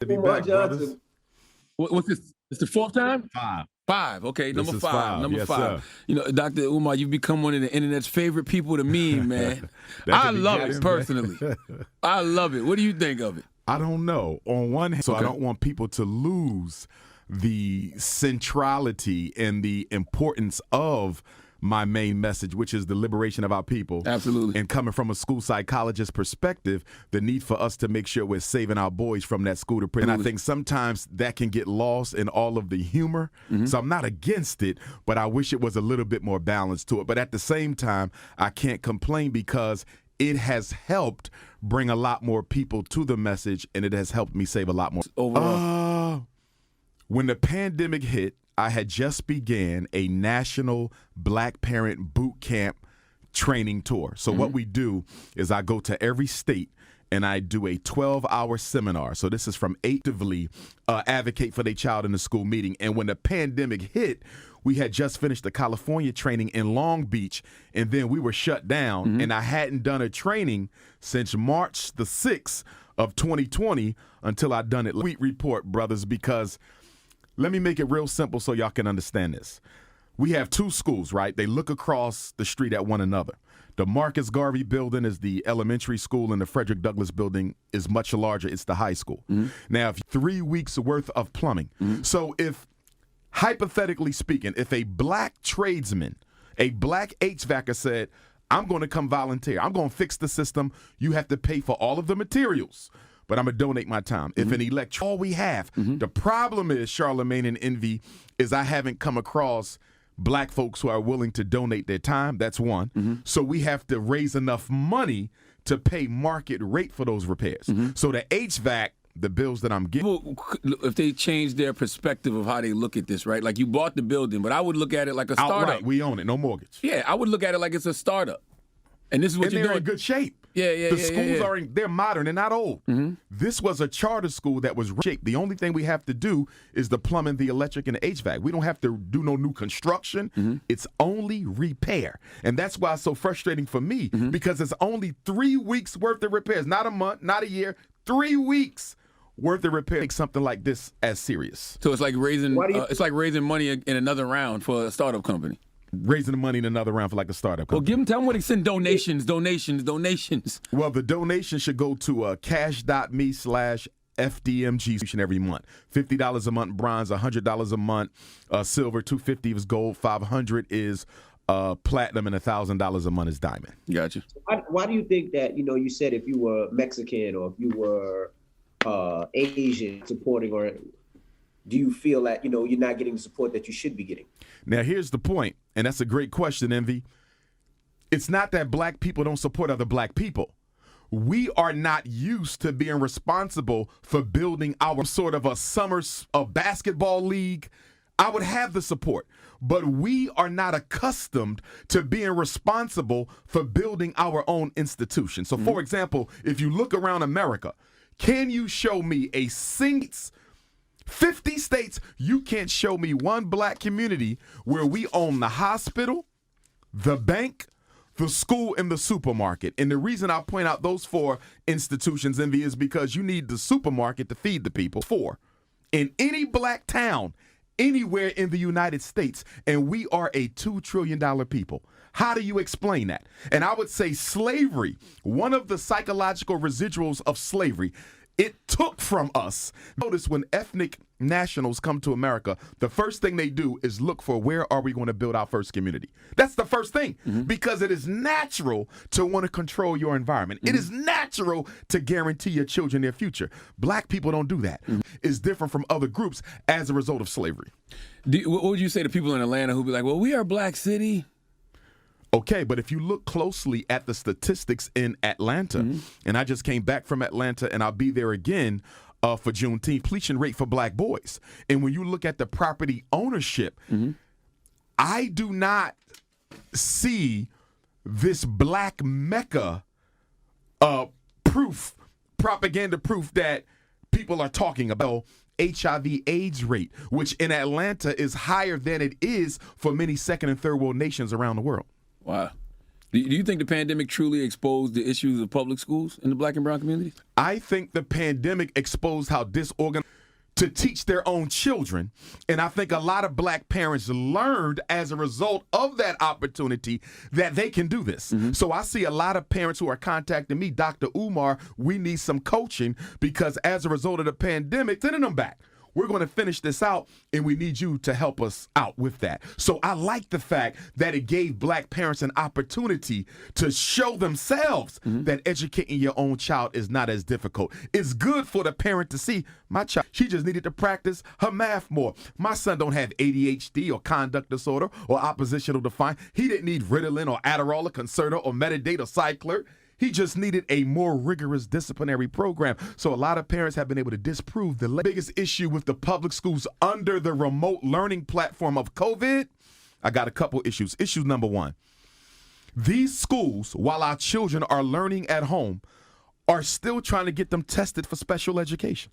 To be Umar back, brothers. Johnson. What's this? It's the fourth time? Five. Okay, This number is five. Number yes, five. Sir. You know, Dr. Umar, you've become one of the internet's favorite people to meme, man. I love it personally. I love it. What do you think of it? I don't know. On one hand, I don't want people to lose the centrality and the importance of my main message, which is the liberation of our people. Absolutely. And coming from a school psychologist perspective, the need for us to make sure we're saving our boys from that school to prison. And I think sometimes that can get lost in all of the humor. So I'm not against it, but I wish it was a little bit more balanced to it. But at the same time, I can't complain because it has helped bring a lot more people to the message, and it has helped me save a lot more. Overall. When the pandemic hit, I had just began a national Black parent boot camp training tour. So what we do is I go to every state and I do a 12-hour seminar. So this is from actively advocate for their child in the school meeting. And when the pandemic hit, we had just finished the California training in Long Beach, and then we were shut down. And I hadn't done a training since March the 6th of 2020 until I done it. Tweet report, brothers, because let me make it real simple so y'all can understand this. We have two schools, right? They look across the street at one another. The Marcus Garvey building is the elementary school, and the Frederick Douglass building is much larger. It's the high school. Now, if 3 weeks worth of plumbing. So if, hypothetically speaking, if a black tradesman, a black HVACer said, I'm going to come volunteer, I'm going to fix the system, you have to pay for all of the materials, but I'm going to donate my time. If an all we have. The problem is, Charlemagne and Envy, is I haven't come across black folks who are willing to donate their time. That's one. So we have to raise enough money to pay market rate for those repairs. So the HVAC, the bills that I'm getting. People, if they change their perspective of how they look at this, right? Like, you bought the building, but I would look at it like a startup. Outright, we own it, no mortgage. Yeah, I would look at it like it's a startup. And this is what And you're they're doing. in good shape. The schools they're modern, they're not old. This was a charter school that was shaped. The only thing we have to do is the plumbing, the electric, and the HVAC. We don't have to do no new construction. It's only repair. And that's why it's so frustrating for me, because it's only 3 weeks worth of repairs, not a month, not a year, 3 weeks worth of repair. Take something like this as serious. So it's like raising money in another round for a startup company. Raising the money in another round for like a startup company. Well, tell them what they send donations. Well, the donation should go to cash.me/FDMG every month. $50 a month bronze, $100 a month silver, $250 is gold, $500 is platinum, and $1,000 a month is diamond. Gotcha. Why do you think that, you said if you were Mexican or if you were Asian supporting, or do you feel that, you're not getting the support that you should be getting? Now, here's the point, and that's a great question, Envy. It's not that black people don't support other black people. We are not used to being responsible for building our sort of a basketball league. I would have the support, but we are not accustomed to being responsible for building our own institution. So, for example, if you look around America, can you show me 50 states, you can't show me one black community where we own the hospital, the bank, the school, and the supermarket. And the reason I point out those 4 institutions, Envy, is because you need the supermarket to feed the people. 4. In any black town, anywhere in the United States, and we are a $2 trillion people. How do you explain that? And I would say slavery, one of the psychological residuals of slavery, it took from us. Notice when ethnic nationals come to America, the first thing they do is look for where are we going to build our first community. That's the first thing, because it is natural to want to control your environment. It is natural to guarantee your children their future. Black people don't do that. It's different from other groups as a result of slavery. What would you say to people in Atlanta who be like, well, we are a black city? Okay, but if you look closely at the statistics in Atlanta, and I just came back from Atlanta and I'll be there again for Juneteenth, completion rate for black boys. And when you look at the property ownership, I do not see this black Mecca propaganda proof that people are talking about. HIV AIDS rate, which in Atlanta is higher than it is for many second and third world nations around the world. Wow. Do you think the pandemic truly exposed the issues of public schools in the Black and brown communities? I think the pandemic exposed how disorganized to teach their own children. And I think a lot of Black parents learned as a result of that opportunity that they can do this. So I see a lot of parents who are contacting me, Dr. Umar, we need some coaching because as a result of the pandemic, sending them back. We're going to finish this out, and we need you to help us out with that. So I like the fact that it gave Black parents an opportunity to show themselves that educating your own child is not as difficult. It's good for the parent to see, my child, she just needed to practice her math more. My son don't have ADHD or conduct disorder or oppositional defiance. He didn't need Ritalin or Adderall or Concerta or Metadate or Cycler. He just needed a more rigorous disciplinary program. So a lot of parents have been able to disprove the biggest issue with the public schools under the remote learning platform of COVID. I got a couple issues. Issue number one, these schools, while our children are learning at home, are still trying to get them tested for special education.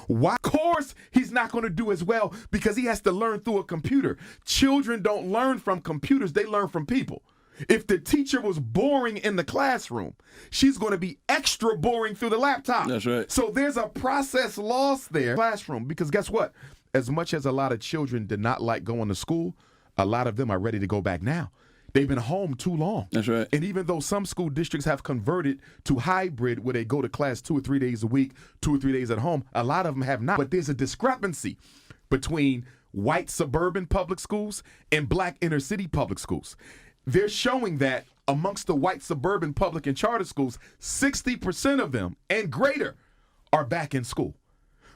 Why? Of course, he's not going to do as well because he has to learn through a computer. Children don't learn from computers. They learn from people. If the teacher was boring in the classroom, she's going to be extra boring through the laptop. That's right. So there's a process lost there, classroom, because guess what? As much as a lot of children did not like going to school, a lot of them are ready to go back now. They've been home too long. That's right. And even though some school districts have converted to hybrid where they go to class 2 or 3 days a week, 2 or 3 days at home, a lot of them have not. But there's a discrepancy between white suburban public schools and Black inner city public schools. They're showing that amongst the white suburban public and charter schools, 60% of them and greater are back in school.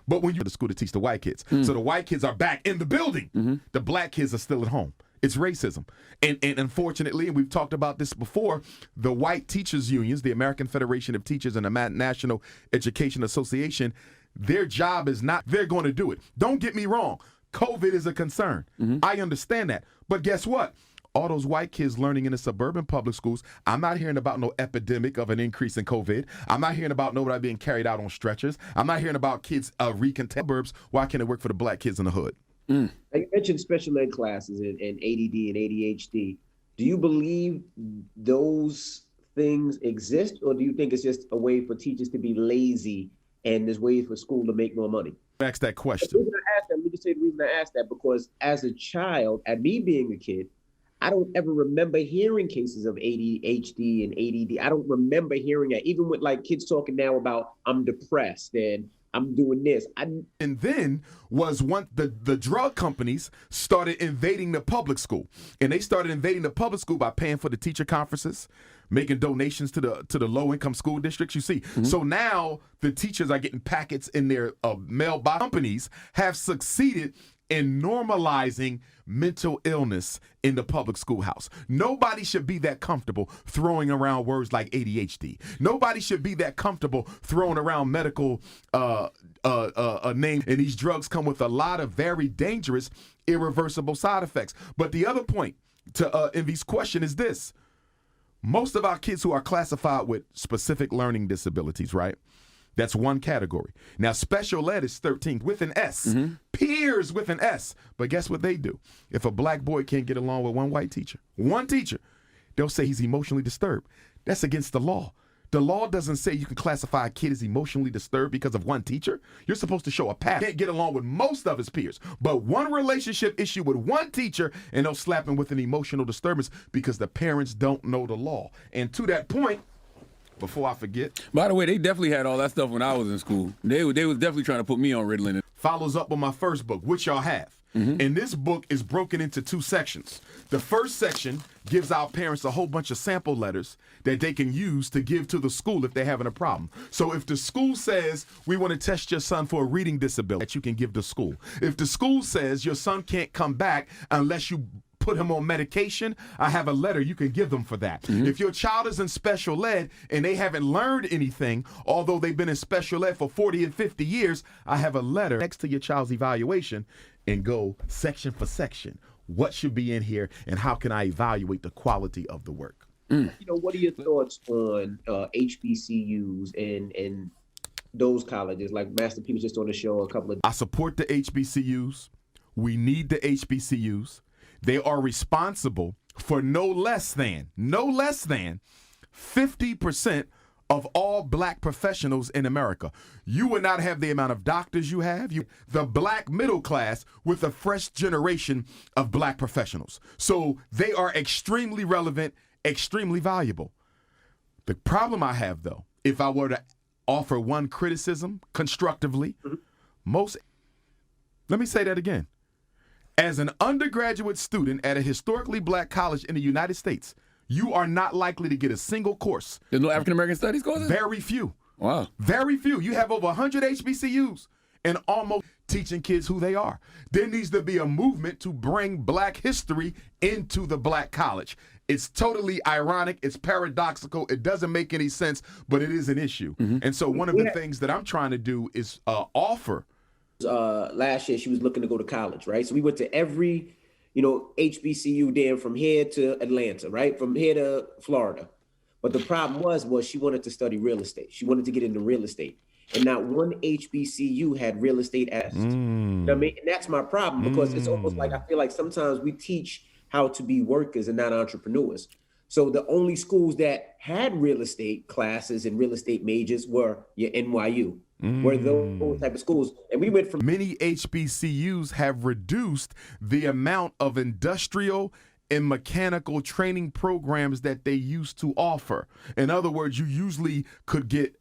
But when you're to school to teach the white kids, so the white kids are back in the building, the Black kids are still at home. It's racism. And unfortunately, and we've talked about this before, the white teachers unions, the American Federation of Teachers and the National Education Association, their job is not, they're going to do it. Don't get me wrong. COVID is a concern. I understand that. But guess what? All those white kids learning in the suburban public schools, I'm not hearing about no epidemic of an increase in COVID. I'm not hearing about nobody being carried out on stretchers. I'm not hearing about kids recontaminated suburbs. Why can't it work for the Black kids in the hood? You mentioned special ed classes and ADD and ADHD. Do you believe those things exist, or do you think it's just a way for teachers to be lazy and there's ways for school to make more money? Ask that question. The reason I asked that, let me just say the reason I asked that, because as a child, at me being a kid, I don't ever remember hearing cases of ADHD and ADD. I don't remember hearing that, even with like kids talking now about I'm depressed and I'm doing this. And then was once the drug companies started invading the public school. And they started invading the public school by paying for the teacher conferences, making donations to the low-income school districts, you see. So now the teachers are getting packets in their mailbox. Companies have succeeded in normalizing mental illness in the public schoolhouse. Nobody should be that comfortable throwing around words like ADHD. Nobody should be that comfortable throwing around medical names. And these drugs come with a lot of very dangerous, irreversible side effects. But the other point to Envy's question is this. Most of our kids who are classified with specific learning disabilities, right? That's one category. Now, special ed is 13th with an S. Peers with an S. But guess what they do? If a Black boy can't get along with one white teacher, they'll say he's emotionally disturbed. That's against the law. The law doesn't say you can classify a kid as emotionally disturbed because of one teacher. You're supposed to show a path. Can't get along with most of his peers. But one relationship issue with one teacher, and they'll slap him with an emotional disturbance because the parents don't know the law. And to that point, before I forget. By the way, they definitely had all that stuff when I was in school. They was definitely trying to put me on Ritalin. Follows up on my first book, which y'all have. And this book is broken into 2 sections. The first section gives our parents a whole bunch of sample letters that they can use to give to the school if they're having a problem. So if the school says, we want to test your son for a reading disability, that you can give to school. If the school says your son can't come back unless you put him on medication, I have a letter you can give them for that. If your child is in special ed and they haven't learned anything, although they've been in special ed for 40 and 50 years, I have a letter next to your child's evaluation and go section for section. What should be in here and how can I evaluate the quality of the work? You know, what are your thoughts on HBCUs and those colleges? Like Master P was just on the show a couple of. I support the HBCUs. We need the HBCUs. They are responsible for no less than 50% of all black professionals in America. You would not have the amount of doctors you have. The black middle class with a fresh generation of black professionals. So they are extremely relevant, extremely valuable. The problem I have, though, if I were to offer one criticism constructively, let me say that again. As an undergraduate student at a historically black college in the United States, you are not likely to get a single course. There's no African American studies courses? Very few. Wow. Very few. You have over 100 HBCUs and almost teaching kids who they are. There needs to be a movement to bring black history into the black college. It's totally ironic. It's paradoxical. It doesn't make any sense, but it is an issue. And so one of the things that I'm trying to do is offer. Last year, she was looking to go to college, right? So we went to every HBCU then from here to Atlanta, right? From here to Florida. But the problem was she wanted to study real estate. She wanted to get into real estate. And not one HBCU had real estate as. You know what I mean? And that's my problem, because it's almost like I feel like sometimes we teach how to be workers and not entrepreneurs. So the only schools that had real estate classes and real estate majors were your NYU. Were those type of schools. And we went from many HBCUs have reduced the amount of industrial and mechanical training programs that they used to offer. In other words, you usually could get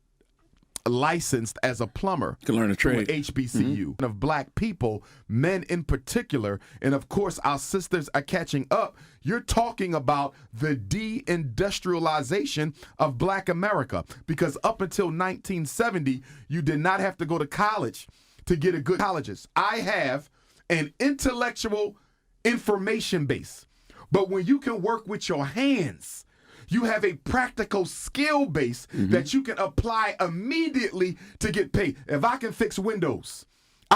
licensed as a plumber to learn a trade. HBCU of black people, men in particular, and of course our sisters are catching up. You're talking about the deindustrialization of black America, because up until 1970 you did not have to go to college to get a good colleges. I have an intellectual information base, but when you can work with your hands, you have a practical skill base that you can apply immediately to get paid. If I can fix windows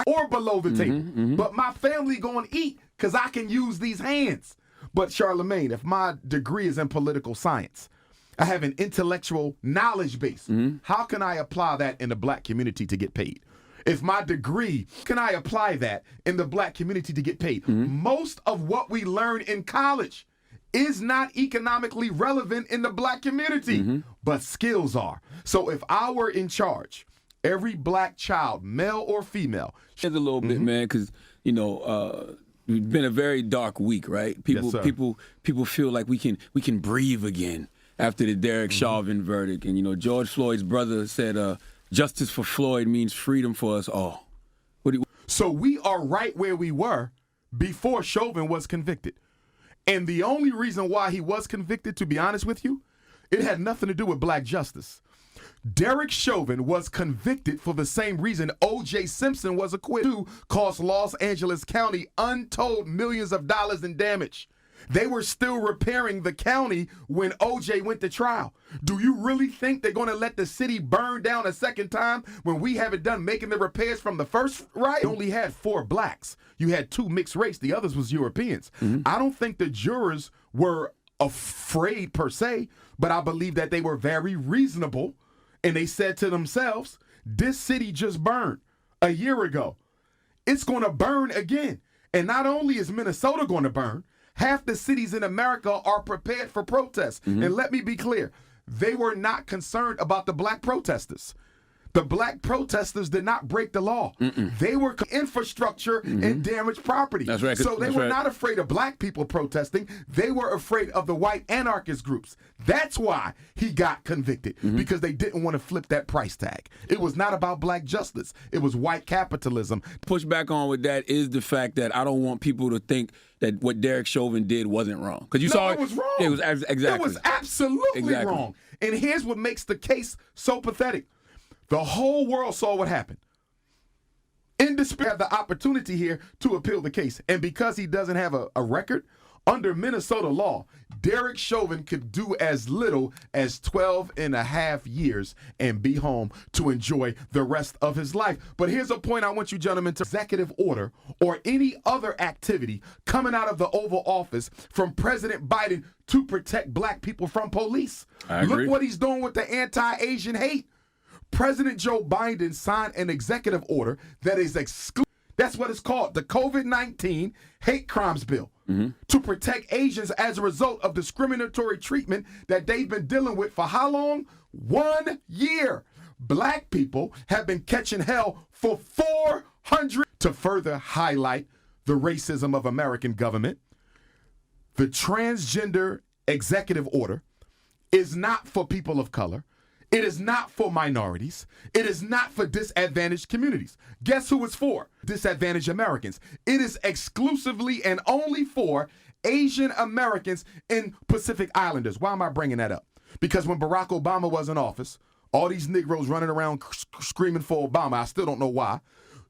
or below the table, but my family going to eat because I can use these hands. But Charlemagne, if my degree is in political science, I have an intellectual knowledge base. How can I apply that in the black community to get paid? If my degree, can I apply that in the black community to get paid? Most of what we learn in college is not economically relevant in the black community, but skills are. So if I were in charge, every black child, male or female. Here's a little bit, man, because, it's been a very dark week, right? People feel like we can breathe again after the Derek Chauvin verdict. And, George Floyd's brother said justice for Floyd means freedom for us all. So we are right where we were before Chauvin was convicted. And the only reason why he was convicted, to be honest with you, it had nothing to do with black justice. Derek Chauvin was convicted for the same reason O.J. Simpson was acquitted, who cost Los Angeles County untold millions of dollars in damage. They were still repairing the county when O.J. went to trial. Do you really think they're going to let the city burn down a second time when we haven't done making the repairs from the first right? You only had 4 blacks. You had 2 mixed race. The others was Europeans. I don't think the jurors were afraid per se, but I believe that they were very reasonable. And they said to themselves, this city just burned a year ago. It's going to burn again. And not only is Minnesota going to burn, half the cities in America are prepared for protests. And let me be clear, they were not concerned about the black protesters. The black protesters did not break the law. They were infrastructure and damaged property. That's right. So they were not afraid of black people protesting. They were afraid of the white anarchist groups. That's why he got convicted, because they didn't want to flip that price tag. It was not about black justice. It was white capitalism. Push back on with that is the fact that I don't want people to think that what Derek Chauvin did wasn't wrong. Because you saw it was wrong. It was exactly. It was absolutely wrong. And here's what makes the case so pathetic. The whole world saw what happened. In despair, had the opportunity here to appeal the case. And because he doesn't have a record, under Minnesota law, Derek Chauvin could do as little as 12 and a half years and be home to enjoy the rest of his life. But here's a point I want you gentlemen to: executive order or any other activity coming out of the Oval Office from President Biden to protect black people from police. I agree. Look what he's doing with the anti-Asian hate. President Joe Biden signed an executive order that is That's what it's called, the COVID-19 Hate Crimes Bill, to protect Asians as a result of discriminatory treatment that they've been dealing with for how long? 1 year. Black people have been catching hell for 400. To further highlight the racism of American government, the transgender executive order is not for people of color. It is not for minorities. It is not for disadvantaged communities. Guess who it's for? Disadvantaged Americans. It is exclusively and only for Asian Americans and Pacific Islanders. Why am I bringing that up? Because when Barack Obama was in office, all these Negroes running around screaming for Obama, I still don't know why,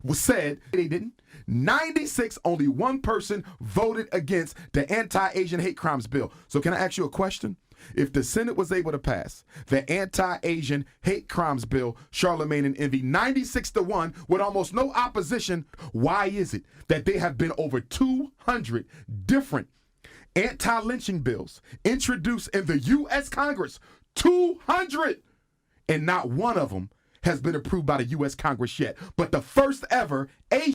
was said they didn't. 96, only one person voted against the anti-Asian hate crimes bill. So can I ask you a question? If the Senate was able to pass the anti-Asian hate crimes bill, Charlemagne and Envy, 96-1 with almost no opposition, why is it that there have been over 200 different anti-lynching bills introduced in the U.S. Congress? 200! And not one of them has been approved by the U.S. Congress yet. But the first ever Asian.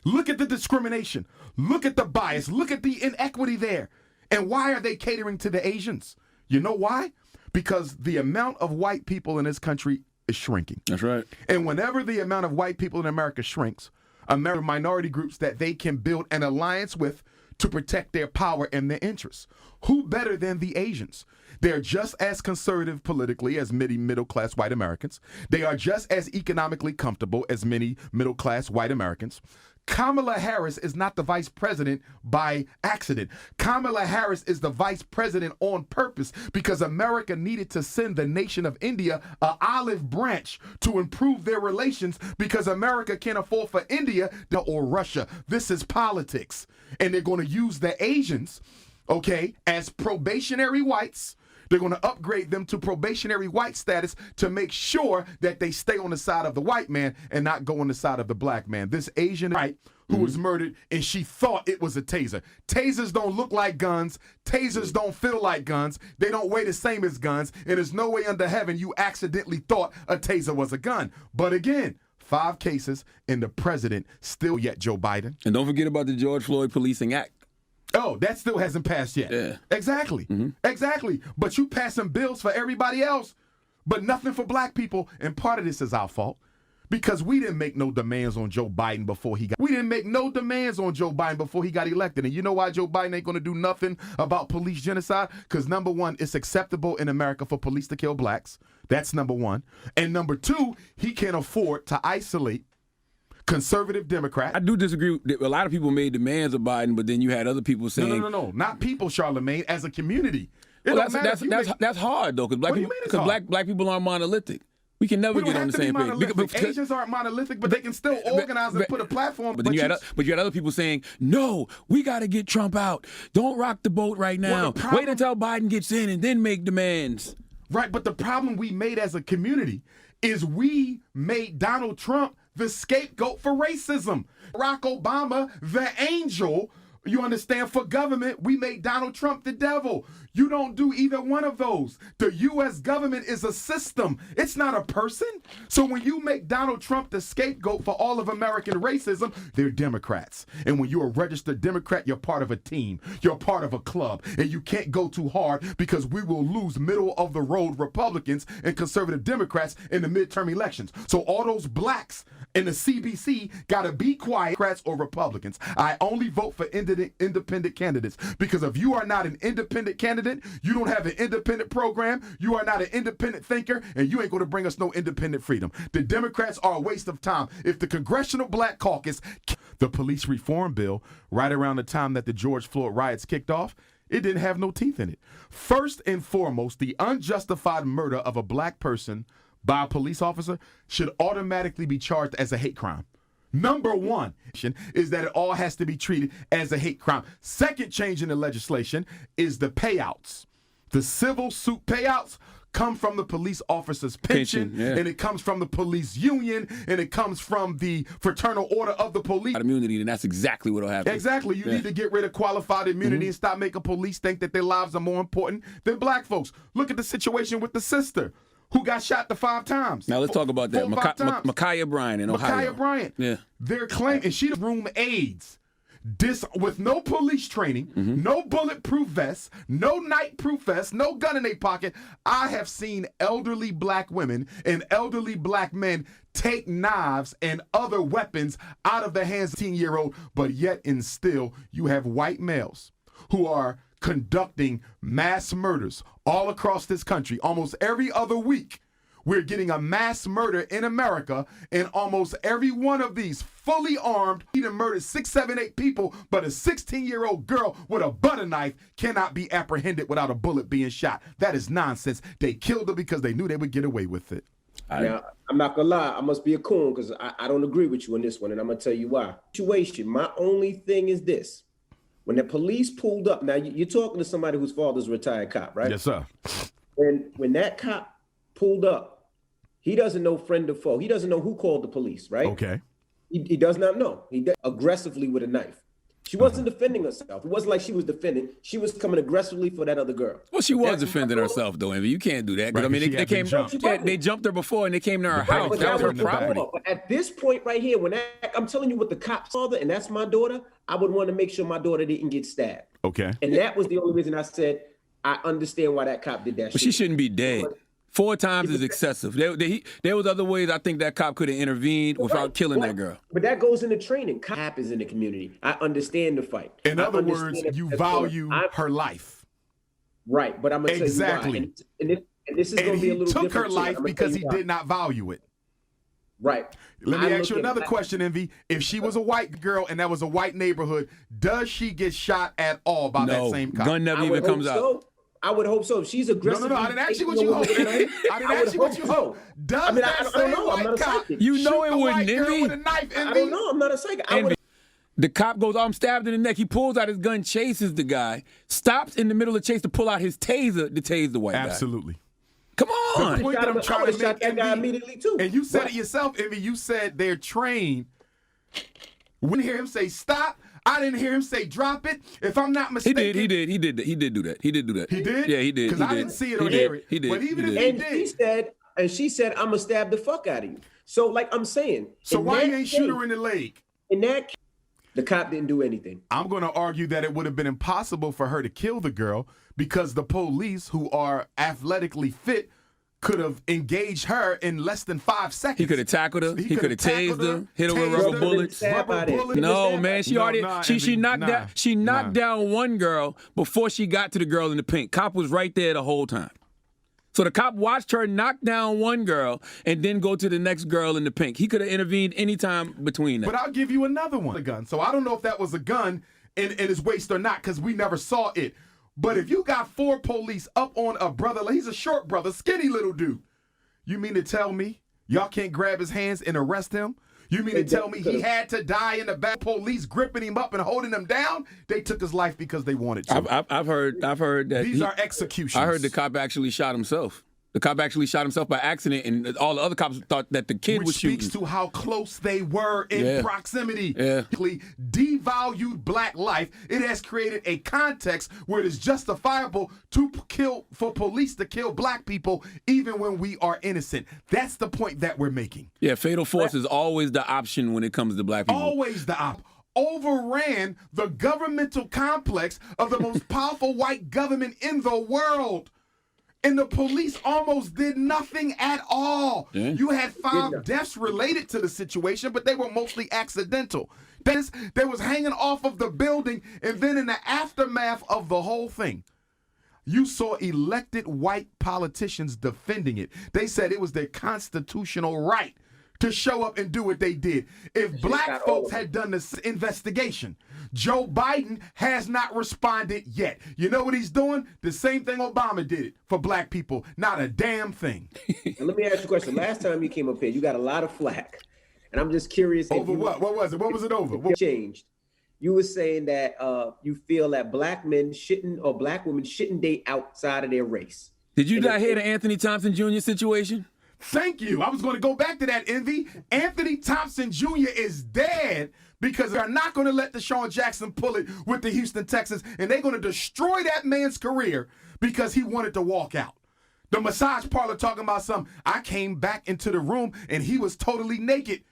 Look at the discrimination. Look at the bias. Look at the inequity there. And why are they catering to the Asians? You know why? Because the amount of white people in this country is shrinking. That's right. And whenever the amount of white people in America shrinks, American minority groups that they can build an alliance with to protect their power and their interests. Who better than the Asians? They're just as conservative politically as many middle-class white Americans. They are just as economically comfortable as many middle-class white Americans. Kamala Harris is not the vice president by accident. Kamala Harris is the vice president on purpose because America needed to send the nation of India an olive branch to improve their relations because America can't afford for India or Russia. This is politics. And they're going to use the Asians, okay, as probationary whites. They're going to upgrade them to probationary white status to make sure that they stay on the side of the white man and not go on the side of the black man. This Asian white who was murdered, and she thought it was a taser. Tasers don't look like guns. Tasers don't feel like guns. They don't weigh the same as guns. And there's no way under heaven you accidentally thought a taser was a gun. But again, 5 cases, and the president still yet Joe Biden. And don't forget about the George Floyd Policing Act. Oh, that still hasn't passed yet. Yeah. Exactly. Exactly. But you passing bills for everybody else, but nothing for black people. And part of this is our fault because we didn't make no demands on Joe Biden before he got. We didn't make no demands on Joe Biden before he got elected. And you know why Joe Biden ain't going to do nothing about police genocide? Because number one, it's acceptable in America for police to kill blacks. That's number one. And number two, he can't afford to isolate conservative Democrat. I do disagree. A lot of people made demands of Biden, but then you had other people saying, No. Not people, Charlemagne, as a community. Well, that's hard though, because black people aren't monolithic. We can never get on the same page. Asians aren't monolithic, but they can still organize and put a platform. But you had other people saying, no, we got to get Trump out. Don't rock the boat right now. Wait until Biden gets in and then make demands. Right, but the problem we made as a community is we made Donald Trump the scapegoat for racism. Barack Obama, the angel, you understand, for government. We made Donald Trump the devil. You don't do either one of those. The U.S. government is a system. It's not a person. So when you make Donald Trump the scapegoat for all of American racism, they're Democrats. And when you're a registered Democrat, you're part of a team. You're part of a club. And you can't go too hard because we will lose middle-of-the-road Republicans and conservative Democrats in the midterm elections. So all those blacks in the CBC got to be quiet, Democrats or Republicans. I only vote for independent candidates because if you are not an independent candidate, you don't have an independent program, you are not an independent thinker, and you ain't going to bring us no independent freedom. The Democrats are a waste of time. If the Congressional Black Caucus, the police reform bill, right around the time that the George Floyd riots kicked off, it didn't have no teeth in it. First and foremost, the unjustified murder of a black person by a police officer should automatically be charged as a hate crime. Number one is that it all has to be treated as a hate crime. Second change in the legislation is the payouts. The civil suit payouts come from the police officer's pension, and it comes from the police union, and it comes from the fraternal order of the police. Immunity, and that's exactly what will happen. Exactly. You need to get rid of qualified immunity and stop making police think that their lives are more important than black folks. Look at the situation with the sister who got shot the 5 times. Now let's talk about that. Ma'Khia Bryant in Ohio. Ma'Khia Bryant. Yeah. They're claiming, and she's room aides. With no police training, no bulletproof vests, no night-proof vests, no gun in their pocket. I have seen elderly black women and elderly black men take knives and other weapons out of the hands of a 18-year-old, but yet and still you have white males who are conducting mass murders all across this country. Almost every other week, we're getting a mass murder in America, and almost every one of these fully armed, he done murdered 6, 7, 8 people, but a 16-year-old girl with a butter knife cannot be apprehended without a bullet being shot. That is nonsense. They killed her because they knew they would get away with it. Now, I'm not gonna lie, I must be a coon because I don't agree with you on this one, and I'm gonna tell you why. Situation, my only thing is this. When the police pulled up, now you're talking to somebody whose father's a retired cop, right? Yes, sir. When that cop pulled up, he doesn't know friend or foe. He doesn't know who called the police, right? Okay. He does not know. He did aggressively with a knife. She wasn't defending herself. It wasn't like she was defending. She was coming aggressively for that other girl. Well, she was defending herself, though, Envy. You can't do that. Right, I mean, they jumped her before, and they came to her house. But That was her property. But at this point right here, I'm telling you what the cop's father, and that's my daughter, I would want to make sure my daughter didn't get stabbed. Okay. And that was the only reason I said I understand why that cop did that But shit. she shouldn't be dead. 4 times is excessive. There was other ways I think that cop could have intervened without killing that girl. But that goes into training. Cop happens in the community. I understand the fight. In other words, you value her life. Right, but I'm going to tell you why. And this is going to be a little different. He took her life because he did not value it. Right. Let me ask you another question, Envy. If she was a white girl and that was a white neighborhood, does she get shot at all by that same cop? Gun never even comes out. I would hope so. If she's aggressive. No, I didn't ask you what you hope. I didn't ask you what you hope. Does that same white cop shoot the white girl with a knife, Envy? I don't know. I'm not a psychic. The cop goes, I'm stabbed in the neck. He pulls out his gun, chases the guy, stops in the middle of the chase to pull out his taser to tase the white guy. Absolutely. Come on. The point that I'm trying to make, that guy immediately too. And you said it yourself, Envy. You said they're trained. We didn't hear him say stop. I didn't hear him say drop it. If I'm not mistaken. He did do that. He did? Yeah, he did. Because I didn't see it or hear it. He did. But even if he did. She said, I'm going to stab the fuck out of you. So like I'm saying. So why you ain't shoot her in the leg? In that case, the cop didn't do anything. I'm going to argue that it would have been impossible for her to kill the girl because the police, who are athletically fit, could have engaged her in less than 5 seconds. He could have tackled her. He could have tased her, hit her with rubber bullets. No, man, she knocked down one girl before she got to the girl in the pink. Cop was right there the whole time. So the cop watched her knock down one girl and then go to the next girl in the pink. He could have intervened anytime between that. But I'll give you another one. A gun. So I don't know if that was a gun in his waist or not because we never saw it. But if you got 4 police up on a brother, he's a short brother, skinny little dude, you mean to tell me y'all can't grab his hands and arrest him? You mean to tell me he had to die in the back, police gripping him up and holding him down? They took his life because they wanted to. I've heard that these are executions. I heard the cop actually shot himself. The cop actually shot himself by accident, and all the other cops thought that the kid was shooting. Which speaks to how close they were in proximity. Yeah. Devalued black life. It has created a context where it is justifiable for police to kill black people even when we are innocent. That's the point that we're making. Yeah, fatal force is always the option when it comes to black people. Always the option. Overran the governmental complex of the most powerful white government in the world. And the police almost did nothing at all. Yeah. You had 5 deaths related to the situation, but they were mostly accidental. They was hanging off of the building, and then in the aftermath of the whole thing, you saw elected white politicians defending it. They said it was their constitutional right to show up and do what they did. If black folks had done this investigation, Joe Biden has not responded yet. You know what he's doing? The same thing Obama did for black people. Not a damn thing. Now, let me ask you a question. Last time you came up here, you got a lot of flack. And I'm just curious. Over what? What was it? What was it over? What changed? You were saying that you feel that black men shouldn't, or black women shouldn't date outside of their race. Did you not hear the Anthony Thompson Jr. situation? Thank you. I was going to go back to that, Envy. Anthony Thompson Jr. is dead because they're not going to let Deshaun Jackson pull it with the Houston Texans, and they're going to destroy that man's career because he wanted to walk out. The massage parlor talking about something. I came back into the room and he was totally naked.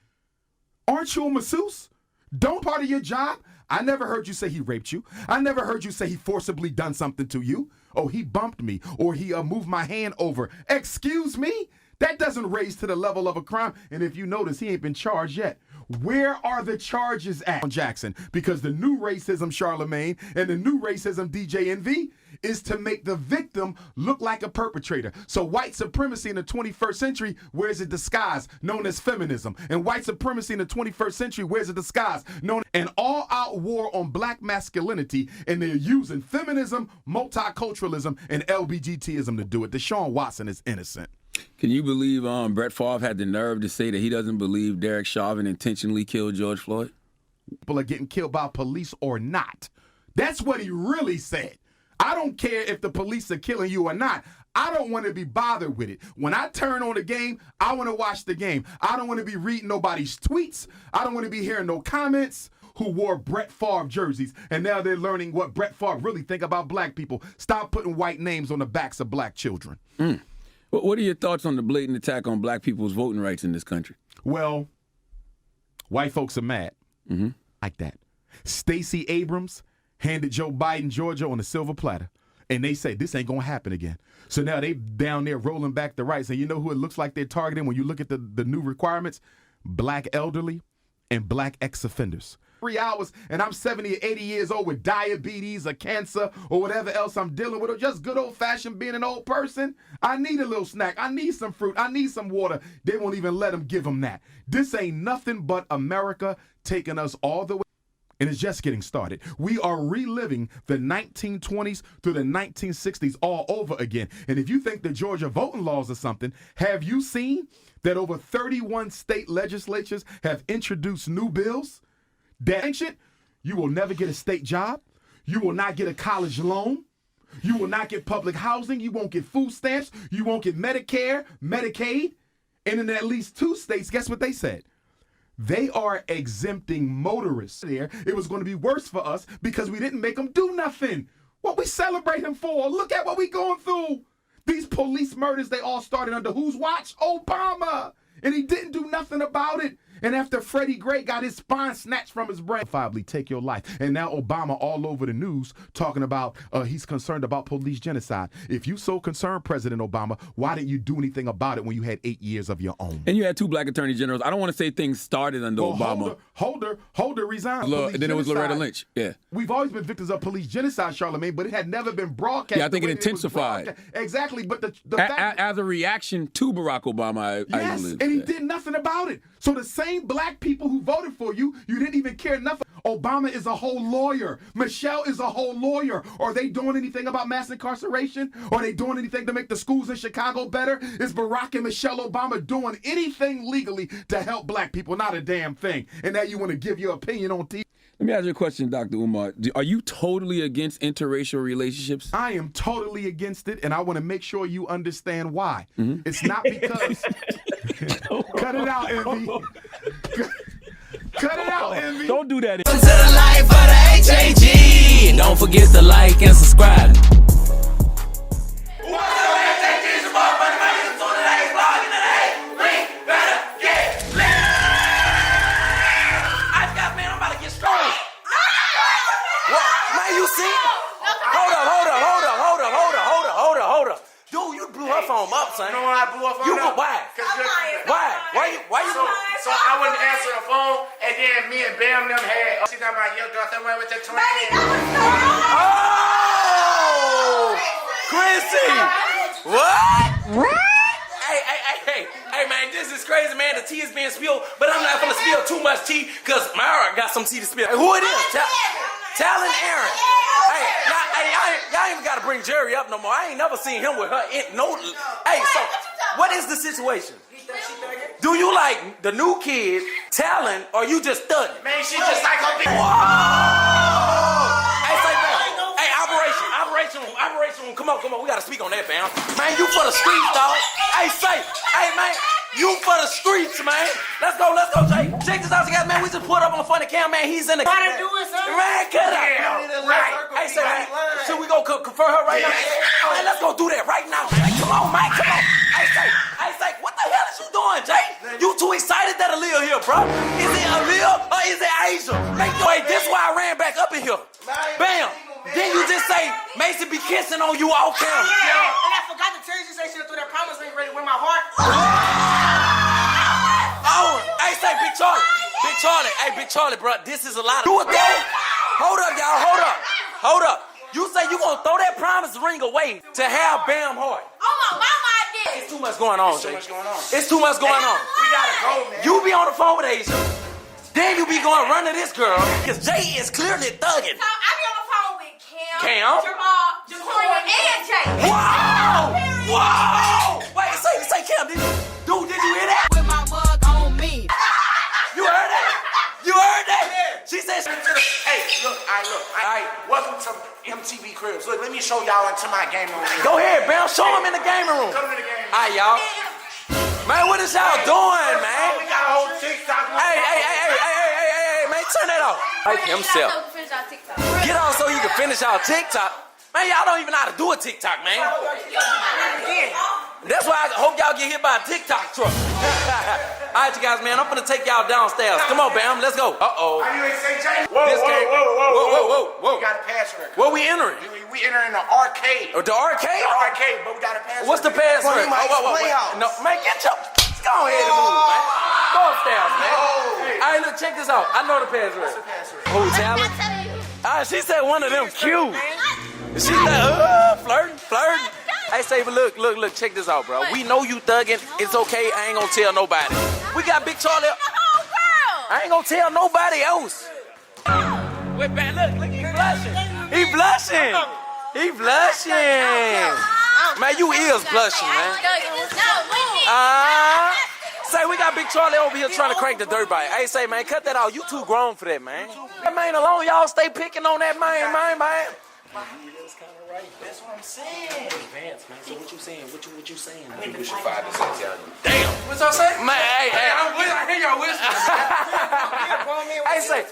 Aren't you a masseuse? Don't part of your job? I never heard you say he raped you. I never heard you say he forcibly done something to you. Oh, he bumped me, or he moved my hand over. Excuse me? That doesn't raise to the level of a crime. And if you notice, he ain't been charged yet. Where are the charges at, Jackson? Because the new racism, Charlemagne, and the new racism, DJ NV, is to make the victim look like a perpetrator. So white supremacy in the 21st century wears a disguise known as feminism. And white supremacy in the 21st century wears a disguise known as an all-out war on black masculinity, and they're using feminism, multiculturalism, and LBGTism to do it. Deshaun Watson is innocent. Can you believe Brett Favre had the nerve to say that he doesn't believe Derek Chauvin intentionally killed George Floyd? People are getting killed by police or not. That's what he really said. I don't care if the police are killing you or not. I don't want to be bothered with it. When I turn on the game, I want to watch the game. I don't want to be reading nobody's tweets. I don't want to be hearing no comments who wore Brett Favre jerseys, and now they're learning what Brett Favre really think about black people. Stop putting white names on the backs of black children. What are your thoughts on the blatant attack on black people's voting rights in this country? Well, white folks are mad. Like that. Stacey Abrams handed Joe Biden Georgia on a silver platter, and they say this ain't gonna happen again. So now they down there rolling back the rights, and you know who it looks like they're targeting when you look at the new requirements? Black elderly and black ex-offenders. 3 hours, and I'm 70 or 80 years old with diabetes or cancer or whatever else I'm dealing with, or just good old-fashioned being an old person. I need a little snack. I need some fruit. I need some water. They won't even let them give them that. This ain't nothing but America taking us all the way, and it's just getting started. We are reliving the 1920s through the 1960s all over again. And if you think the Georgia voting laws are something, have you seen that over 31 state legislatures have introduced new bills? That ancient, you will never get a state job. You will not get a college loan. You will not get public housing. You won't get food stamps. You won't get Medicare, Medicaid. And in at least 2 states, guess what they said? They are exempting motorists there. It was going to be worse for us because we didn't make them do nothing. What we celebrate them for? Look at what we going through. These police murders, they all started under whose watch? Obama. And he didn't do nothing about it. And after Freddie Gray got his spine snatched from his brain, justifiably take your life. And now Obama all over the news talking about he's concerned about police genocide. If you so concerned, President Obama, why didn't you do anything about it when you had 8 years of your own? And you had 2 black attorney generals. I don't want to say things started under Obama. Holder resigned. Then it was Loretta Lynch. Yeah. We've always been victims of police genocide, Charlemagne, but it had never been broadcast. Yeah, I think it intensified. Exactly, but the fact as a reaction to Barack Obama, I believe. And he did nothing about it. So the same black people who voted for you, you didn't even care enough. Obama is a whole lawyer. Michelle is a whole lawyer. Are they doing anything about mass incarceration? Are they doing anything to make the schools in Chicago better? Is Barack and Michelle Obama doing anything legally to help black people? Not a damn thing. And now you want to give your opinion on TV. Let me ask you a question, Dr. Umar. Are you totally against interracial relationships? I am totally against it, and I want to make sure you understand why. It's not because... Cut it out, Envy. Cut it out, Envy. Don't do that. Welcome to the life of the HAG. Don't forget to like and subscribe. Phone up, son. You know why I blew her phone up? Why? Why you? So I wouldn't answer the phone, and then me and Bam them had. She got my your girlfriend with the twin. Oh, Chrissy. What? Hey, man, this is crazy, man. The tea is being spilled, but I'm not gonna spill too much tea, cause Myra got some tea to spill. Hey, who it is? Talon Aaron. Y'all ain't even gotta bring Jerry up no more. I ain't never seen him with her. Hey, so what is the situation? Do you like the new kid, Talon, or you just studying? Man, she just like her bitch. Hey, say that. Hey, operation room. Come on. We gotta speak on that, fam. Man, you for the streets, dog. Hey, man. You for the streets, man. Let's go, Jay. Check this out, guys, man. We just put up on Funny Cam, man. He's in the... Gotta do it, son. Man, cut out. Yeah, right. Hey, say, man, should we go go confer her right now? Man, let's go do that right now. Jay. Come on, man. Come on. Hey, say, what the hell is you doing, Jay? You too excited that Aaliyah here, bro. Is it Aaliyah or is it Asia? Wait, this is why I ran back up in here. Bam. Then you just say, Mason be kissing on you off camera. Yeah, and I forgot to tell you, she said she threw that promise ring ready to win my heart. Oh, hey, say, Big Charlie. Big Charlie. Hey, Big Charlie, bro, this is a lot of... Do it, though. Hold up, y'all. Hold up. You say you gonna throw that promise ring away to have Bam heart. Oh, my mama, I did. It's too much going on, Jay. It's too much going on. We gotta go, man. You be on the phone with Asia. Then you be going run to this girl. Because Jay is clearly thugging. So I be on the phone with Cam? Jamal, Jatoya, and Jay. Whoa! Wait, say Cam, did you hear that? With my mug on me. You heard that? You heard that? She said, Hey, look. All right, welcome to MTV Cribs. Look, let me show y'all into my game room. go ahead, Bam, show him in the gaming room. Come to the game room. All right, y'all. Man, what is y'all doing, man? We got a whole TikTok. Hey, man, turn that off. Like himself. Get on so you can finish our TikTok. Man, y'all don't even know how to do a TikTok, man. That's why I hope y'all get hit by a TikTok truck. All right, you guys, man, I'm finna take y'all downstairs. Come on, Bam, let's go. Uh-oh. You ain't say Jay? Whoa. We got a password. Where we entering? We entering the arcade. The arcade? The arcade, but we got a password. What's the password? No, man, get your... Go ahead and move, man. Go upstairs, man. All right, look, check this out. I know the password. What's the password? Who, talent? She said one of them cute. She said, flirting. Hey, say, but look, check this out, bro. We know you thugging. It's okay. I ain't gonna tell nobody. We got Big Charlie. I ain't gonna tell nobody else. Wait, man, look, he blushing. He blushing. Man, you is blushing, man. Say, we got Big Charlie over here trying to crank the dirt bike. Hey, say, man, cut that out. You too grown for that, man. That man alone, y'all stay picking on that man. That's kind of right. That's what I'm saying. Advance, man. So what you saying? What you saying? I think we should find this out, y'all. Damn. What's y'all saying? Man, hey. I hear y'all whispering. Hey, say,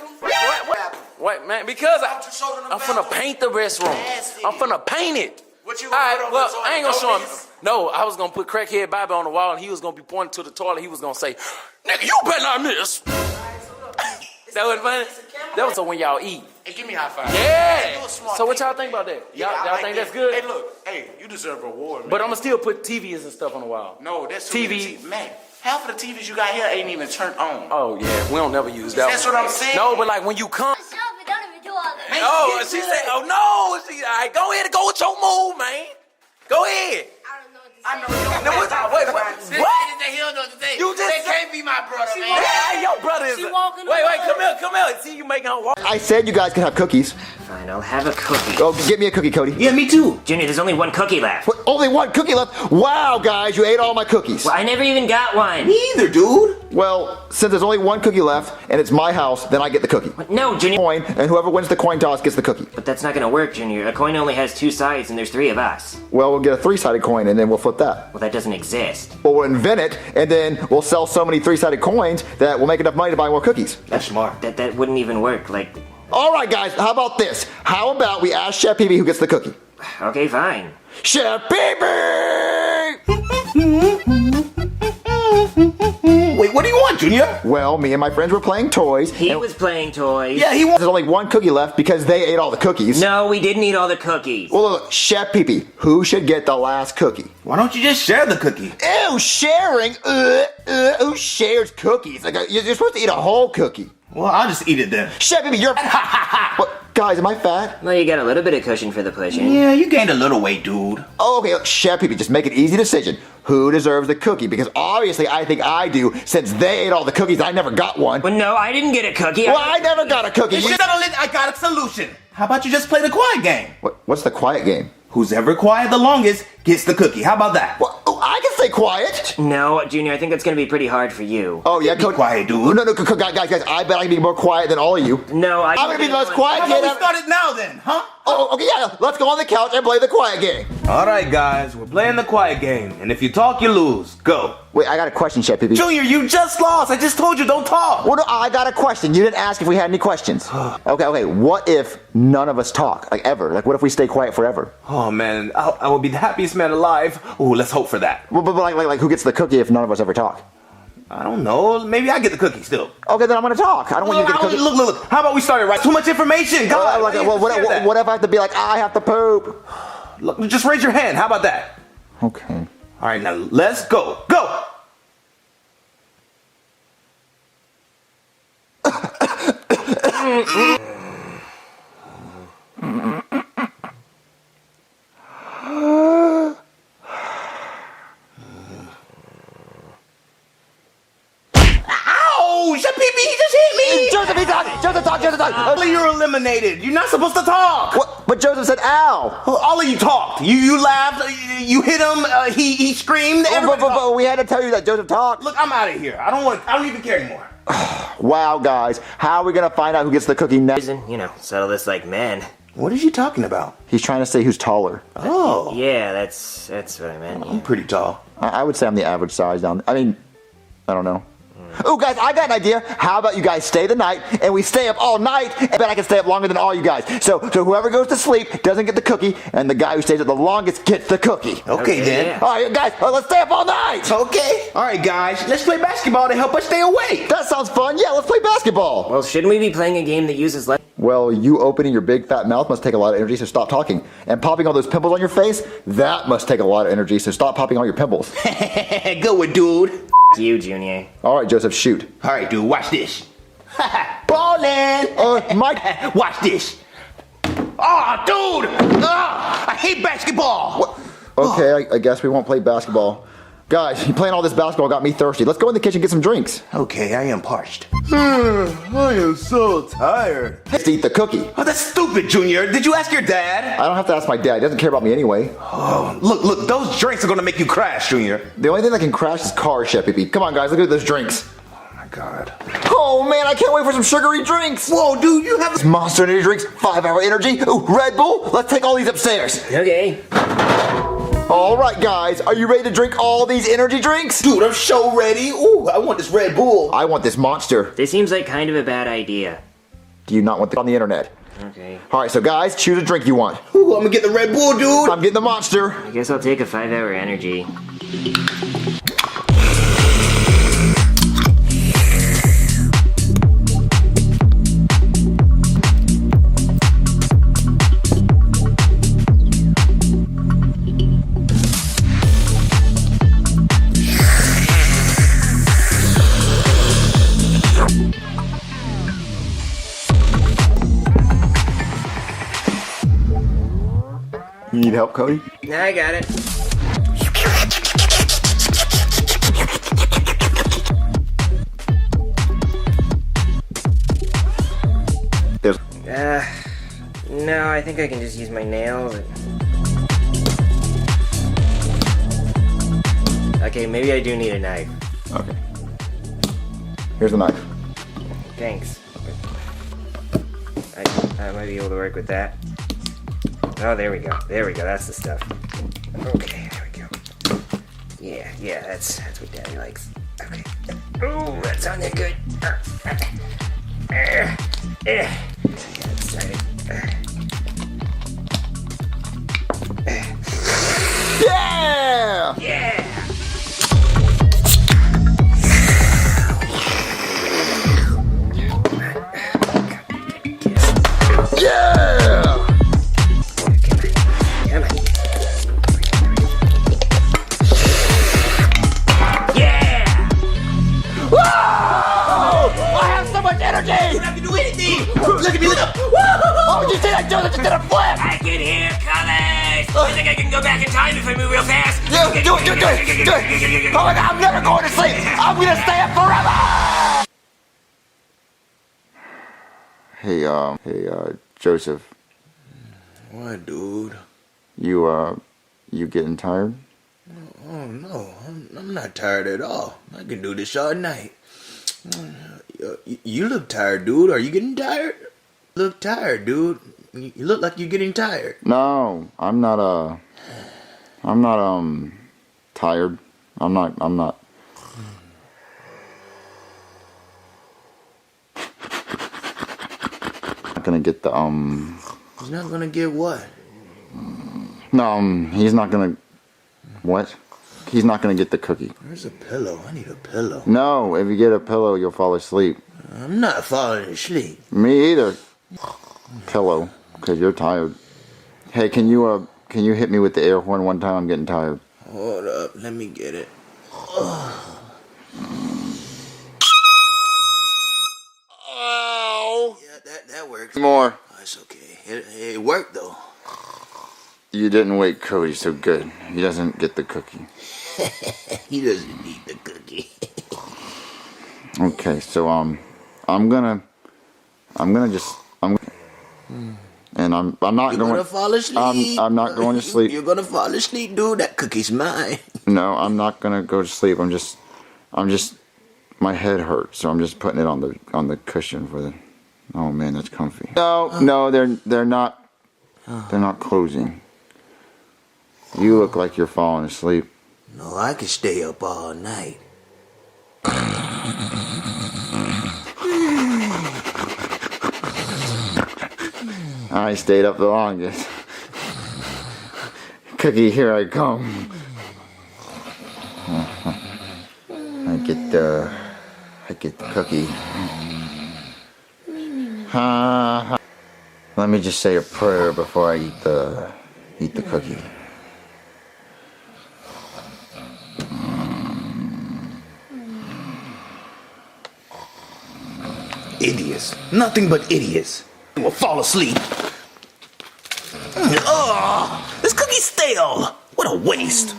what? Wait, man, because I'm finna paint the restroom. I'm finna paint it. What you All right, well, I ain't gonna show him. No, I was gonna put crackhead Bobby on the wall, and he was gonna be pointing to the toilet. He was gonna say, "Nigga, you better not miss." That was funny. That was so when y'all eat. Hey, give me a high five. Yeah. So what y'all think about that? Y'all like think that. that's good? Hey, look. Hey, you deserve a reward, man. But I'ma still put TVs and stuff on the wall. No, that's TV. Man, half of the TVs you got here ain't even turned on. Oh yeah, we don't never use that. That's what I'm saying. No, but like when you come. Don't even do all that. Oh, she said, "Oh no!" All right, go ahead and go with your move, man. Go ahead. I don't know what to say. I know you Now, wait, what? He don't know what to say. You just They can't be my brother, man. Hey, your brother is. Wait, come here. See you making her walk. I said you guys can have cookies. Fine, I'll have a cookie. Oh, get me a cookie, Cody. Yeah, me too. Junior, there's only one cookie left. What, only one cookie left? Wow, guys, you ate all my cookies. Well, I never even got one. Neither, dude. Well, since there's only one cookie left and it's my house, then I get the cookie. No, Junior. Coin, and whoever wins the coin toss gets the cookie. But that's not gonna work, Junior. A coin only has two sides and there's three of us. Well, we'll get a three-sided coin and then we'll flip that. Well, that doesn't exist. Well, we'll invent it and then we'll sell so many three-sided coins that we'll make enough money to buy more cookies. That's smart. That wouldn't even work. Like. All right, guys, how about this? How about we ask Chef Pee-Pee who gets the cookie? Okay, fine. Chef Pee-Pee! Wait, what do you want, Junior? Well, me and my friends were playing toys. He was playing toys. Yeah, he wants. There's only one cookie left because they ate all the cookies. No, we didn't eat all the cookies. Well, look, Chef Pee-Pee, who should get the last cookie? Why don't you just share the cookie? Ew, sharing? Who shares cookies? Like, you're supposed to eat a whole cookie. Well, I'll just eat it then. Chef Pee-Pee, you're... What, guys, am I fat? Well, you got a little bit of cushion for the pushing. Yeah, you gained a little weight, dude. Oh, okay, look, Chef Pee-Pee, just make an easy decision. Who deserves the cookie? Because obviously I think I do, since they ate all the cookies, I never got one. Well, no, I didn't get a cookie. Well, I never got a cookie. Settle it, I got a solution. How about you just play the quiet game? What's the quiet game? Who's ever quiet the longest gets the cookie. How about that? Well, I can stay quiet. No, Junior, I think that's gonna be pretty hard for you. Oh yeah, Be quiet, dude. No, guys, I bet I can be more quiet than all of you. No, I'm gonna be the most quiet How kid about we ever. start it now then, huh? Oh, okay, yeah. Let's go on the couch and play the quiet game. All right, guys, we're playing the quiet game, and if you talk, you lose. Go. Wait, I got a question, Chef Pee-Pee. Junior, you just lost. I just told you, don't talk. Well, no, I got a question. You didn't ask if we had any questions. Okay. What if none of us talk, like ever? Like, what if we stay quiet forever? Oh man, I will be the happiest man alive. Ooh, let's hope for that. Well, but like, who gets the cookie if none of us ever talk? I don't know. Maybe I get the cookie still. Okay, then I'm gonna talk. I don't want you to get the cookie. Look. How about we start it right? Too much information. God. What if I have to be like, I have to poop? Look, just raise your hand. How about that? Okay. All right, now let's go. Go. Ow! Pee-Pee, he just hit me! Joseph, talk. You're eliminated. You're not supposed to talk. What? But Joseph said, ow. All of you talked. You laughed. You hit him. He screamed. Everybody talked. But we had to tell you that Joseph talked. Look, I'm out of here. I don't even care anymore. Wow, guys. How are we gonna find out who gets the cookie next? You know, settle this like men. What is you talking about? He's trying to say who's taller. Oh. Yeah, that's what I meant. Yeah. I'm pretty tall. I would say I'm the average size down. I mean, I don't know. Oh, guys, I got an idea. How about you guys stay the night and we stay up all night? I bet I can stay up longer than all you guys. So whoever goes to sleep doesn't get the cookie, and the guy who stays up the longest gets the cookie. Okay then. Yeah. All right, guys, let's stay up all night. Okay. All right, guys. Let's play basketball to help us stay awake. That sounds fun. Yeah, let's play basketball. Well, shouldn't we be playing a game that uses less? Well, you opening your big fat mouth must take a lot of energy, so stop talking. And popping all those pimples on your face, that must take a lot of energy, so stop popping all your pimples. Go with dude. You, Junior. All right, Joseph, shoot. All right, dude. Watch this. Ballin'. Mike. Watch this. Oh, dude. I hate basketball. What? Okay, I guess we won't play basketball. Guys, playing all this basketball got me thirsty. Let's go in the kitchen and get some drinks. Okay, I am parched. I am so tired. Let's eat the cookie. Oh, that's stupid, Junior. Did you ask your dad? I don't have to ask my dad. He doesn't care about me anyway. Oh, look, those drinks are gonna make you crash, Junior. The only thing that can crash is cars, Chef Pee-Pee. Come on, guys, look at those drinks. Oh my God. Oh man, I can't wait for some sugary drinks. Whoa, dude, you have This Monster Energy drinks, 5-hour energy. Ooh, Red Bull. Let's take all these upstairs. Okay. All right, guys, are you ready to drink all these energy drinks? Dude, I'm so ready. Ooh, I want this Red Bull. I want this Monster. This seems like kind of a bad idea. Do you not want this on the internet? Okay. All right, so guys, choose a drink you want. Ooh, I'm gonna get the Red Bull, dude. I'm getting the Monster. I guess I'll take a 5-hour energy. You need help, Cody? I got it. No, I think I can just use my nails. Okay, maybe I do need a knife. Okay. Here's the knife. Thanks. I might be able to work with that. Oh, there we go. There we go. That's the stuff. Okay, there we go. Yeah, that's what Daddy likes. Okay. Ooh, that sounded good. Yeah, let's start it. Yeah! Yeah! Yeah! Come on. Yeah! Whoa! I have so much energy! I don't have to do anything. Look at me, look up. Oh, did you see that? Joseph just did a flip! I can hear colors. I think I can go back in time if I move real fast. Do it! Oh my God, I'm never going to sleep! I'm gonna stay up forever! Hey, Joseph. What, dude? You You getting tired? Oh no, I'm not tired at all. I can do this all night. You look tired, dude. Are you getting tired? You look tired, dude. You look like you're getting tired. No, I'm not tired. I'm not. I'm not gonna get the He's not gonna get what? No, he's not gonna. What? He's not gonna get the cookie. Where's a pillow? I need a pillow. No, if you get a pillow, you'll fall asleep. I'm not falling asleep. Me either. Pillow, cause you're tired. Hey, can you hit me with the air horn one time? I'm getting tired. Hold up, let me get it. Oh. Yeah, that works. More. Oh, it's okay. It worked though. You didn't wake Cody so good. He doesn't get the cookie. He doesn't need the cookie. Okay, so I'm gonna just and I'm not You're going gonna fall asleep. I'm not going to sleep. You're gonna fall asleep, dude. That cookie's mine. No, I'm not gonna go to sleep. I'm just my head hurts, so I'm just putting it on the cushion for the. Oh man, that's comfy. No, they're not closing. You look like you're falling asleep. No, I can stay up all night. I stayed up the longest. Cookie, here I come. I get the cookie. Let me just say a prayer before I eat the cookie. Idiots. Nothing but idiots. They will fall asleep. Oh, this cookie's stale. What a waste.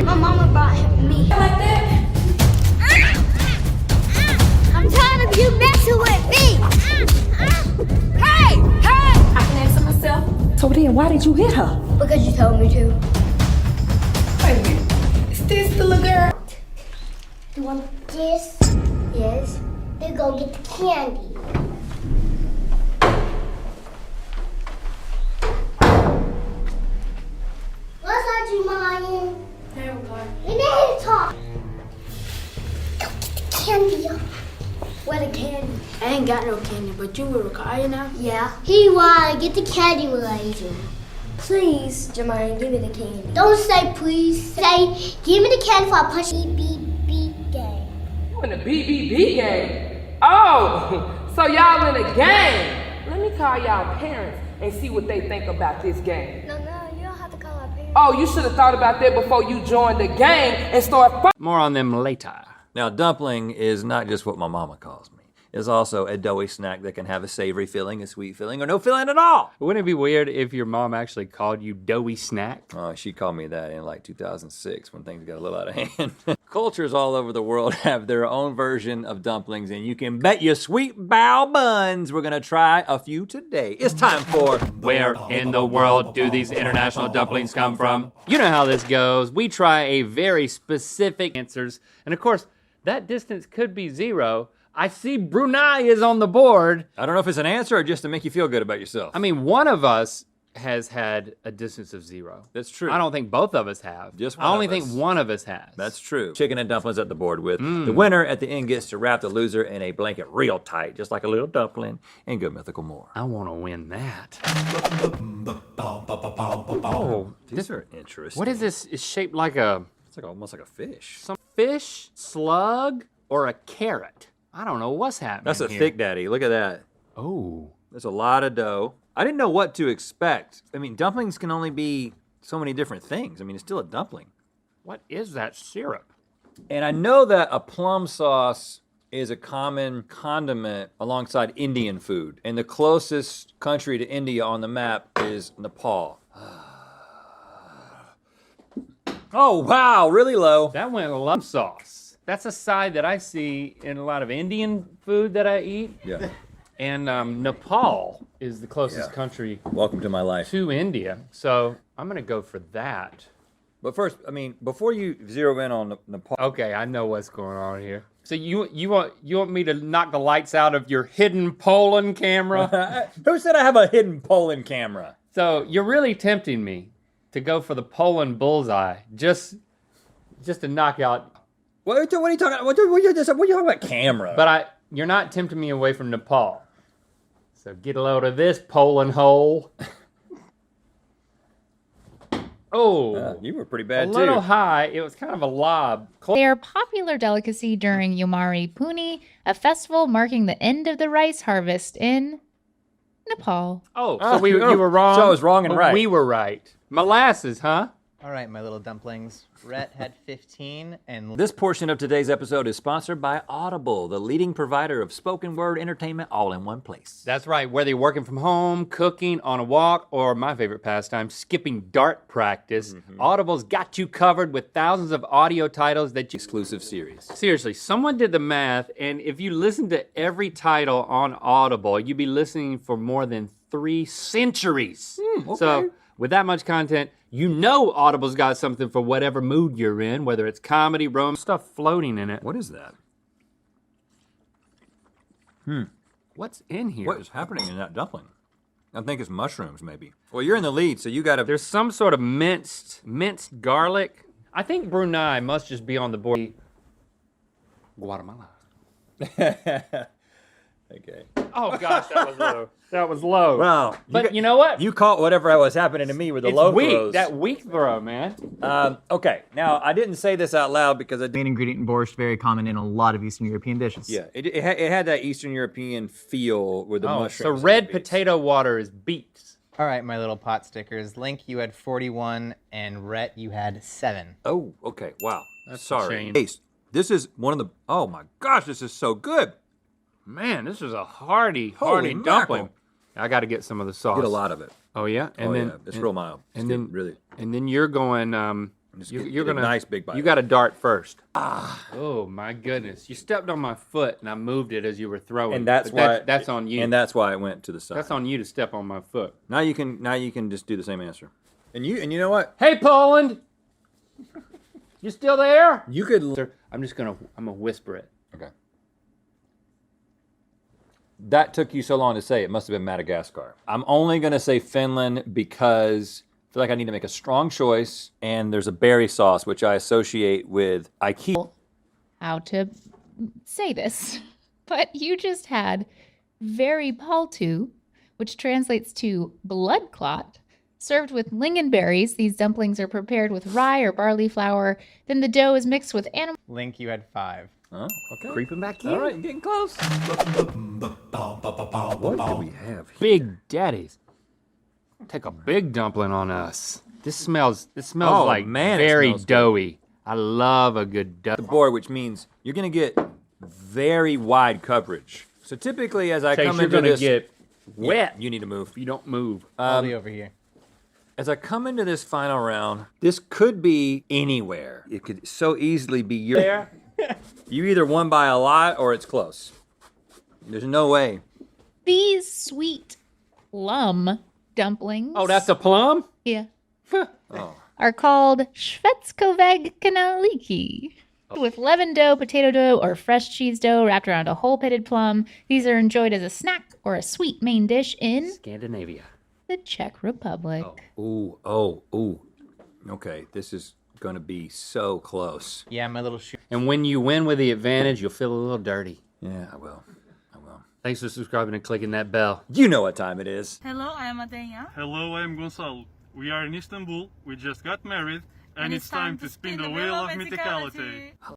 My mama brought me like that. I'm tired of you messing with me. Hey! I can answer myself. So then, why did you hit her? Because you told me to. Wait a minute. Is this the little girl? You want this? Yes. Then go get the candy. What's that you lying? There we go. You need to talk. Go get the candy. Where the candy? I ain't got no candy, but you will require now? Yeah. He wanna get the candy later. Please, Jermaine, give me the candy. Don't say please. Say, give me the candy for a punch BBB game. You in the BBB game? Oh, so y'all in a game. Let me call y'all parents and see what they think about this game. No, you don't have to call our parents. Oh, you should have thought about that before you joined the game and start More on them later. Now, dumpling is not just what my mama calls me. It's also a doughy snack that can have a savory filling, a sweet filling, or no filling at all. Wouldn't it be weird if your mom actually called you doughy snack? Oh, she called me that in like 2006 when things got a little out of hand. Cultures all over the world have their own version of dumplings, and you can bet your sweet bow buns we're gonna try a few today. It's time for Where in the world do these international dumplings come from? You know how this goes. We try a very specific answers, and of course, that distance could be 0. I see Brunei is on the board. I don't know if it's an answer or just to make you feel good about yourself. I mean, one of us has had a distance of 0. That's true. I don't think both of us have. Just one I only of think us. one of us has. That's true. Chicken and dumplings at the board with. The winner at the end gets to wrap the loser in a blanket real tight, just like a little dumpling, and good mythical more. I want to win that. Oh, these are interesting. What is this? It's shaped like a... It's like almost like a fish. Some fish, slug, or a carrot. I don't know what's happening. That's a here. thick daddy. Look at that. Oh. There's a lot of dough. I didn't know what to expect. I mean, dumplings can only be so many different things. I mean, it's still a dumpling. What is that syrup? And I know that a plum sauce is a common condiment alongside Indian food. And the closest country to India on the map is Nepal. Oh, wow, really low. That went with plum sauce. that's a side that I see in a lot of Indian food that I eat. Yeah. And Nepal is the closest country. Welcome to my life. To India, so I'm gonna go for that. But first, I mean, before you zero in on Nepal. Okay, I know what's going on here. So you want me to knock the lights out of your hidden Poland camera? Who said I have a hidden Poland camera? So you're really tempting me to go for the Poland bullseye, just to knock out. What are you talking about? What are you talking about camera? But you're not tempting me away from Nepal. So get a load of this Poland hole. Oh, you were pretty bad too. too. A little high. It was kind of a lob. They are a popular delicacy during Umari Puni, a festival marking the end of the rice harvest in Nepal. Oh, so you were wrong. So I was wrong and right. We were right. Molasses, huh? All right, my little dumplings. Rhett had 15, and This portion of today's episode is sponsored by Audible, the leading provider of spoken word entertainment all in one place. That's right. Whether you're working from home, cooking, on a walk, or my favorite pastime, skipping dart practice, Audible's got you covered with thousands of audio titles that you... Exclusive series. Seriously, someone did the math, and if you listen to every title on Audible, you'd be listening for more than 3 centuries. Okay. So, with that much content, you know Audible's got something for whatever mood you're in, whether it's comedy, romance, stuff floating in it. What is that? What's in here? What is happening in that dumpling? I think it's mushrooms, maybe. Well, you're in the lead, so you gotta... There's some sort of minced garlic. I think Brunei must just be on the board. Guatemala. Okay. Oh gosh, that was low. That was low. Well, but you know what? You caught whatever was happening to me with the It's low weak. throws. That weak throw, man. Okay, now I didn't say this out loud because main ingredient in borscht, very common in a lot of Eastern European dishes. Yeah, it had that Eastern European feel with the So mushrooms. red potato water is beets. All right, my little pot stickers. Link, you had 41, and Rhett, you had 7. Oh, okay. Wow. That's a Sorry. shame. Taste. This is one of the... Oh my gosh, this is so good. Man, this is a hearty Holy dumpling. mackerel. I got to get some of the sauce. Get a lot of it. Oh yeah, Oh, yeah. It's real mild. It's And then good, really. and then you're going. Get You're a gonna nice big bite. You got to dart first. Oh my goodness! You stepped on my foot and I moved it as you were throwing. And that's But why that's on you. And that's why it went to the side. That's on you to step on my foot. Now you can just do the same answer. And you know what? Hey Poland, you still there? You could. I'm gonna whisper it. Okay. That took you so long to say. It must have been Madagascar. I'm only going to say Finland because I feel like I need to make a strong choice. And there's a berry sauce, which I associate with IKEA. How to say this, but you just had very paltu, which translates to blood clot, served with lingonberries. These dumplings are prepared with rye or barley flour. Then the dough is mixed with animal. Link, you had 5. Oh, okay. Creeping back in. All right, getting close. What do we have here? Big daddies. Take a big dumpling on us. This smells Oh, like man, it very smells good. doughy. I love a good The dumpling. board, which means you're going to get very wide coverage. So typically, as I Chase, come you're into gonna this, get wet. you need to move. If you don't move. I'll be over here. As I come into this final round, this could be anywhere. It could so easily be your. There. You either won by a lot or it's close. There's no way. These sweet plum dumplings. Oh, that's a plum? Yeah. Oh. Are called Shvetskoveg kanaliki. With leavened dough, potato dough, or fresh cheese dough wrapped around a whole-pitted plum. These are enjoyed as a snack or a sweet main dish in Scandinavia. the Czech Republic. Ooh. Okay, this is going to be so close. Yeah, my little shoe. And when you win with the advantage, you'll feel a little dirty. Yeah, I will. Thanks for subscribing and clicking that bell. You know what time it is. Hello, I am Adenya. Hello, I'm Gonçalo. We are in Istanbul, we just got married, and it's time to spin the wheel of mythicality.